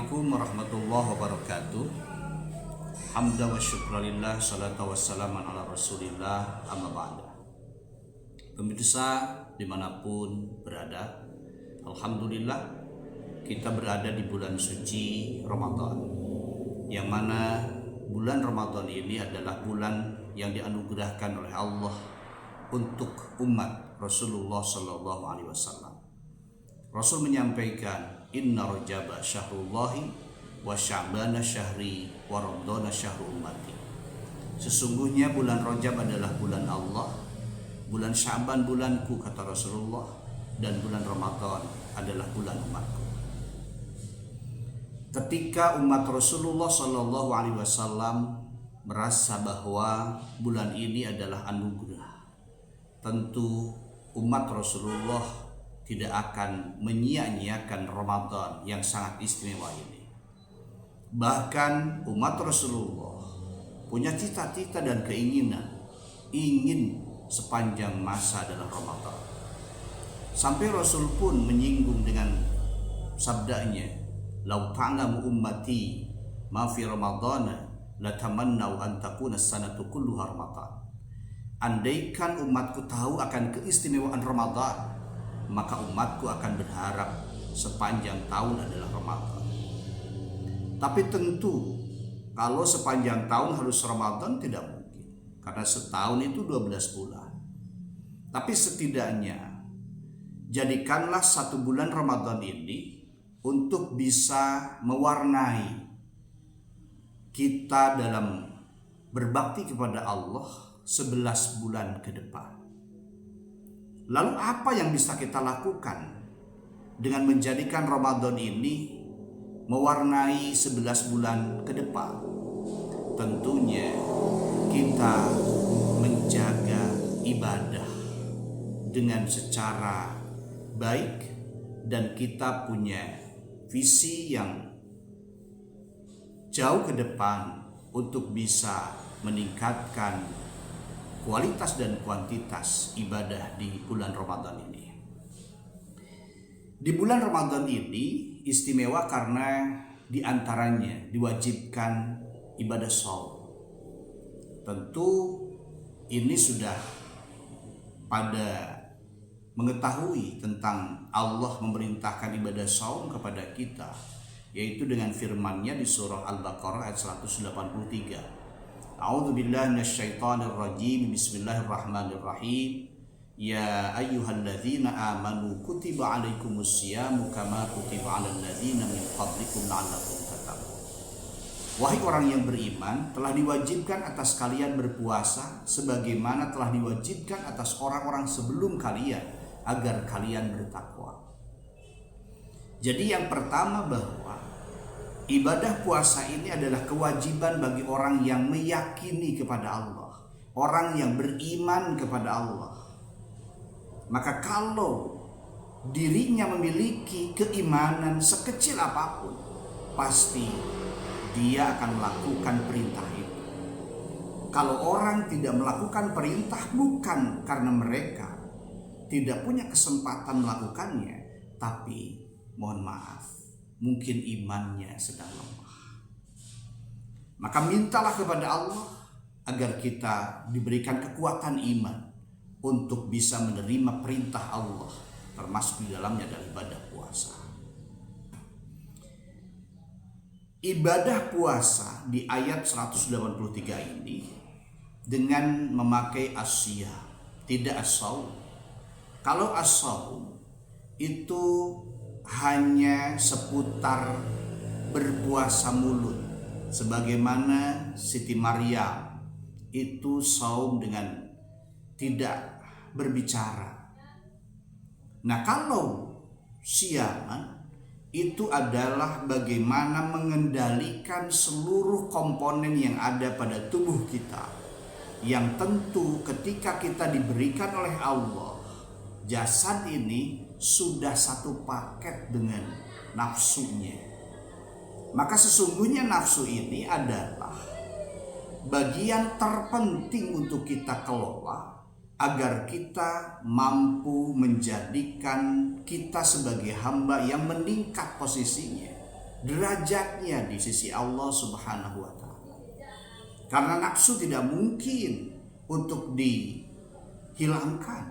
Assalamualaikum warahmatullahi wabarakatuh. Hamda wa syukralillah, salatu wassalamu ala rasulillah, amma ba'da. Pemirsa dimanapun berada, alhamdulillah kita berada di bulan suci Ramadan, yang mana bulan Ramadan ini adalah bulan yang dianugerahkan oleh Allah untuk umat Rasulullah Sallallahu Alaihi Wasallam. Rasul menyampaikan, Inna Rajaba syahrullahi wa sya'bana syahri wa ramadana syahru ummati. Sesungguhnya bulan Rajab adalah bulan Allah, bulan Sya'ban bulanku, kata Rasulullah, dan bulan Ramadan adalah bulan umatku. Ketika umat Rasulullah Sallallahu Alaihi Wasallam merasa bahwa bulan ini adalah anugerah, tentu umat Rasulullah tidak akan menyia-nyiakan Ramadan yang sangat istimewa ini. Bahkan umat Rasulullah punya cita-cita dan keinginan ingin sepanjang masa adalah Ramadan. Sampai Rasul pun menyinggung dengan sabdanya, "Lau ta'lamu ummati ma fi Ramadana latamannau an takuna as-sanatu kulluha Ramadan." Andaikan umatku tahu akan keistimewaan Ramadan, maka umatku akan berharap sepanjang tahun adalah Ramadan. Tapi tentu kalau sepanjang tahun harus Ramadan tidak mungkin, karena setahun itu 12 bulan. Tapi setidaknya jadikanlah satu bulan Ramadan ini untuk bisa mewarnai kita dalam berbakti kepada Allah 11 bulan ke depan. Lalu apa yang bisa kita lakukan dengan menjadikan Ramadan ini mewarnai 11 bulan ke depan? Tentunya kita menjaga ibadah dengan secara baik, dan kita punya visi yang jauh ke depan untuk bisa meningkatkan kualitas dan kuantitas ibadah di bulan Ramadan ini. Di bulan Ramadan ini istimewa karena diantaranya diwajibkan ibadah shaum. Tentu ini sudah pada mengetahui tentang Allah memerintahkan ibadah shaum kepada kita, yaitu dengan firman-Nya di surah Al-Baqarah ayat 183. A'udzu billahi minasyaitonir rajim. Bismillahirrahmanirrahim. Ya ayyuhalladzina amanu kutiba 'alaikumusyamu kama kutiba 'alal ladzina min qablikum la'allakum tattaqun. Wahai orang yang beriman, telah diwajibkan atas kalian berpuasa sebagaimana telah diwajibkan atas orang-orang sebelum kalian agar kalian bertakwa. Jadi yang pertama, bahwa ibadah puasa ini adalah kewajiban bagi orang yang meyakini kepada Allah, orang yang beriman kepada Allah. Maka kalau dirinya memiliki keimanan sekecil apapun, pasti dia akan melakukan perintah itu. Kalau orang tidak melakukan perintah, bukan karena mereka tidak punya kesempatan melakukannya, tapi mohon maaf, mungkin imannya sedang lemah. Maka mintalah kepada Allah agar kita diberikan kekuatan iman untuk bisa menerima perintah Allah, termasuk di dalamnya adalah ibadah puasa. Ibadah puasa di ayat 183 ini dengan memakai as-siyam, tidak as-shaum. Kalau as-shaum itu hanya seputar berpuasa mulut, sebagaimana Siti Maryam itu saum dengan tidak berbicara. Nah, kalau siaman itu adalah bagaimana mengendalikan seluruh komponen yang ada pada tubuh kita, yang tentu ketika kita diberikan oleh Allah jasad ini sudah satu paket dengan nafsunya. Maka sesungguhnya nafsu ini adalah bagian terpenting untuk kita kelola agar kita mampu menjadikan kita sebagai hamba yang meningkat posisinya derajatnya di sisi Allah Subhanahu wa taala. Karena nafsu tidak mungkin untuk dihilangkan,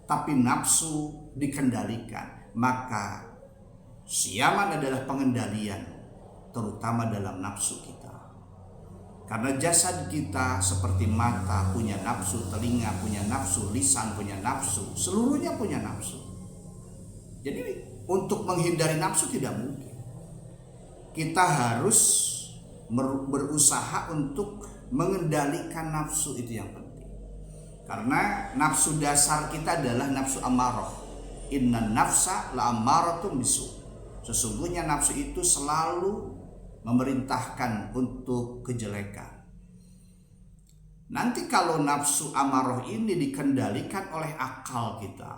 tapi nafsu dikendalikan. Maka siaman adalah pengendalian, terutama dalam nafsu kita. Karena jasad kita seperti mata punya nafsu, telinga punya nafsu, lisan punya nafsu, seluruhnya punya nafsu. Jadi untuk menghindari nafsu tidak mungkin. Kita harus berusaha untuk mengendalikan nafsu, itu yang penting. Karena nafsu dasar kita adalah nafsu amarah. Inna nafsa la ammaratun bisu. Sesungguhnya nafsu itu selalu memerintahkan untuk kejelekan. Nanti kalau nafsu amarah ini dikendalikan oleh akal kita,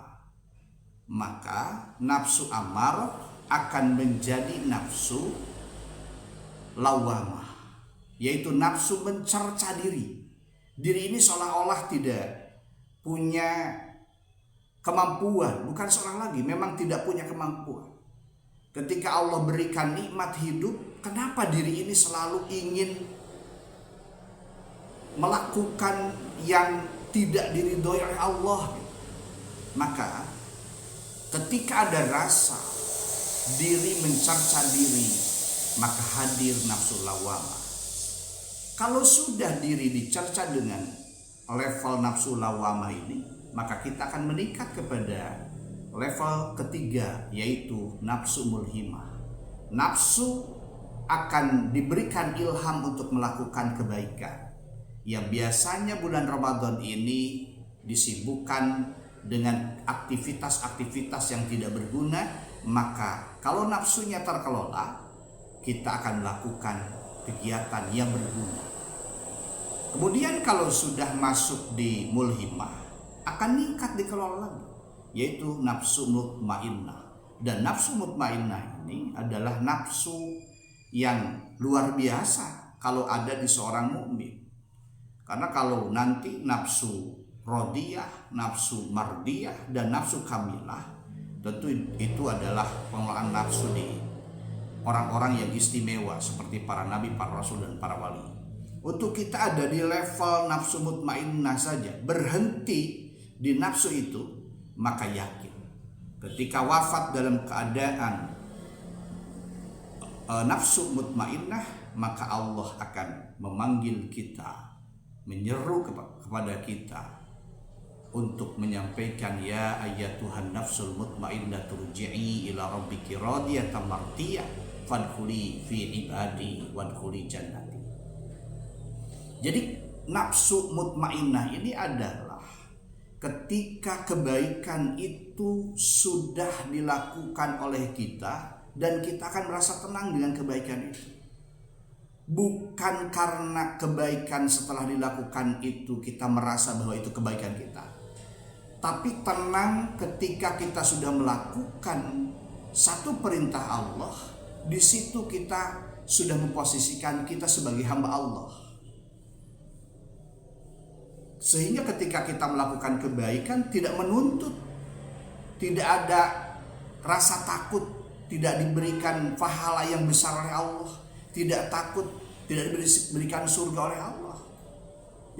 maka nafsu amarah akan menjadi nafsu lawamah, yaitu nafsu mencerca diri. Diri ini seolah-olah tidak punya kemampuan, bukan seolah lagi, memang tidak punya kemampuan. Ketika Allah berikan nikmat hidup, kenapa diri ini selalu ingin melakukan yang tidak diridhoi oleh Allah? Maka ketika ada rasa diri mencerca diri, maka hadir nafsu lawamah. Kalau sudah diri dicerca dengan level nafsu lawamah ini, maka kita akan meningkat kepada level ketiga, yaitu nafsu mulhimah. Nafsu akan diberikan ilham untuk melakukan kebaikan, yang biasanya bulan Ramadan ini disibukkan dengan aktivitas-aktivitas yang tidak berguna. Maka kalau nafsunya terkelola, kita akan melakukan kegiatan yang berguna. Kemudian kalau sudah masuk di mulhimah, akan meningkat dikelola lagi, yaitu nafsu mutmainnah. Dan nafsu mutmainnah ini adalah nafsu yang luar biasa kalau ada di seorang mukmin. Karena kalau nanti nafsu rodiyah, nafsu mardiyah, dan nafsu kamilah, tentu itu adalah pengelolaan nafsu di orang-orang yang istimewa seperti para nabi, para rasul, dan para wali. Untuk kita ada di level nafsu mutmainnah saja, berhenti di nafsu itu, maka yakin ketika wafat dalam keadaan nafsu mutmainnah, maka Allah akan memanggil kita, menyeru kepada kita untuk menyampaikan, ya ayyatuhan nafsul mutmainnah turji'i ila rabbiki radiyatan mardiyah fadkhuli fi ibadi wadkhuli jannati. Jadi nafsu mutmainnah ini adalah ketika kebaikan itu sudah dilakukan oleh kita dan kita akan merasa tenang dengan kebaikan itu. Bukan karena kebaikan setelah dilakukan itu kita merasa bahwa itu kebaikan kita, tapi tenang ketika kita sudah melakukan satu perintah Allah. Di situ kita sudah memposisikan kita sebagai hamba Allah, sehingga ketika kita melakukan kebaikan tidak menuntut, tidak ada rasa takut, tidak diberikan pahala yang besar oleh Allah, tidak takut, tidak diberikan surga oleh Allah.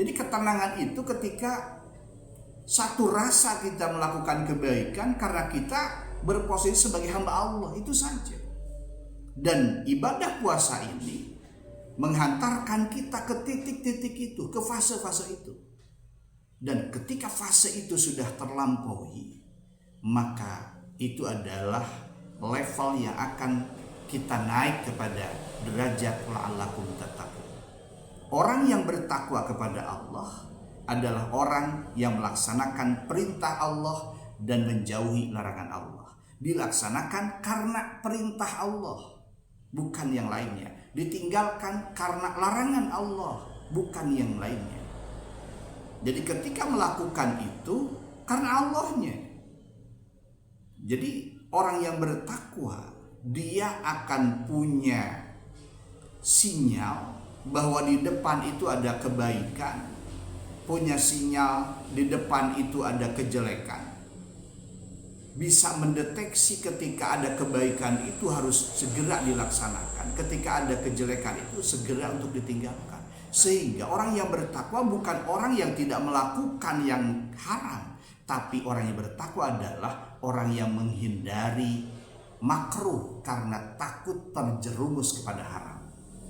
Jadi ketenangan itu ketika satu rasa kita melakukan kebaikan karena kita berposisi sebagai hamba Allah, itu saja. Dan ibadah puasa ini menghantarkan kita ke titik-titik itu, ke fase-fase itu. Dan ketika fase itu sudah terlampaui, maka itu adalah level yang akan kita naik kepada derajat la'allakum tattaqun. Orang yang bertakwa kepada Allah adalah orang yang melaksanakan perintah Allah dan menjauhi larangan Allah. Dilaksanakan karena perintah Allah, bukan yang lainnya. Ditinggalkan karena larangan Allah, bukan yang lainnya. Jadi ketika melakukan itu karena Allahnya. Jadi orang yang bertakwa, dia akan punya sinyal bahwa di depan itu ada kebaikan, punya sinyal di depan itu ada kejelekan. bisa mendeteksi ketika ada kebaikan itu harus segera dilaksanakan, ketika ada kejelekan itu segera untuk ditinggalkan. Sehingga orang yang bertakwa bukan orang yang tidak melakukan yang haram, tapi orang yang bertakwa adalah orang yang menghindari makruh karena takut terjerumus kepada haram.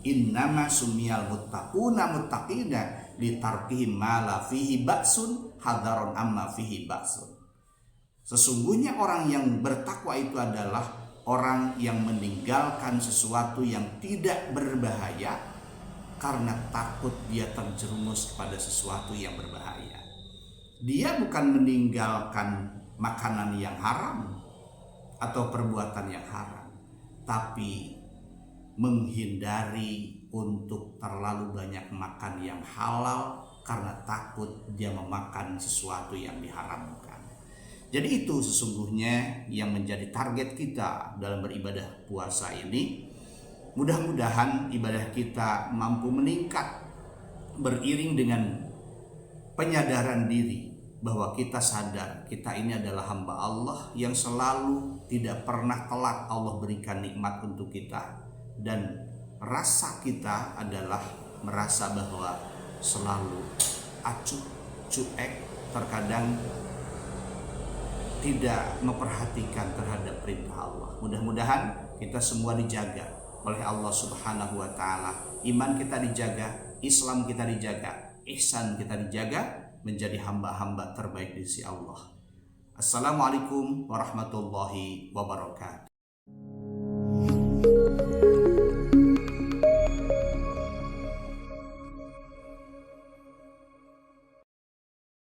Innama sumiyal muttaquna muttaqina litarkihim ma la fihi ba'sun hadaron amma fihi ba'sun. Sesungguhnya orang yang bertakwa itu adalah orang yang meninggalkan sesuatu yang tidak berbahaya karena takut dia terjerumus kepada sesuatu yang berbahaya. Dia bukan meninggalkan makanan yang haram atau perbuatan yang haram, tapi menghindari untuk terlalu banyak makan yang halal karena takut dia memakan sesuatu yang diharamkan. Jadi itu sesungguhnya yang menjadi target kita dalam beribadah puasa ini. Mudah-mudahan ibadah kita mampu meningkat beriring dengan penyadaran diri bahwa kita sadar kita ini adalah hamba Allah yang selalu tidak pernah telat Allah berikan nikmat untuk kita, dan rasa kita adalah merasa bahwa selalu acuh, cuek, terkadang tidak memperhatikan terhadap perintah Allah. Mudah-mudahan kita semua dijaga oleh Allah Subhanahu wa Ta'ala. Iman kita dijaga, Islam kita dijaga, ihsan kita dijaga, menjadi hamba-hamba terbaik di sisi Allah. Assalamualaikum warahmatullahi wabarakatuh.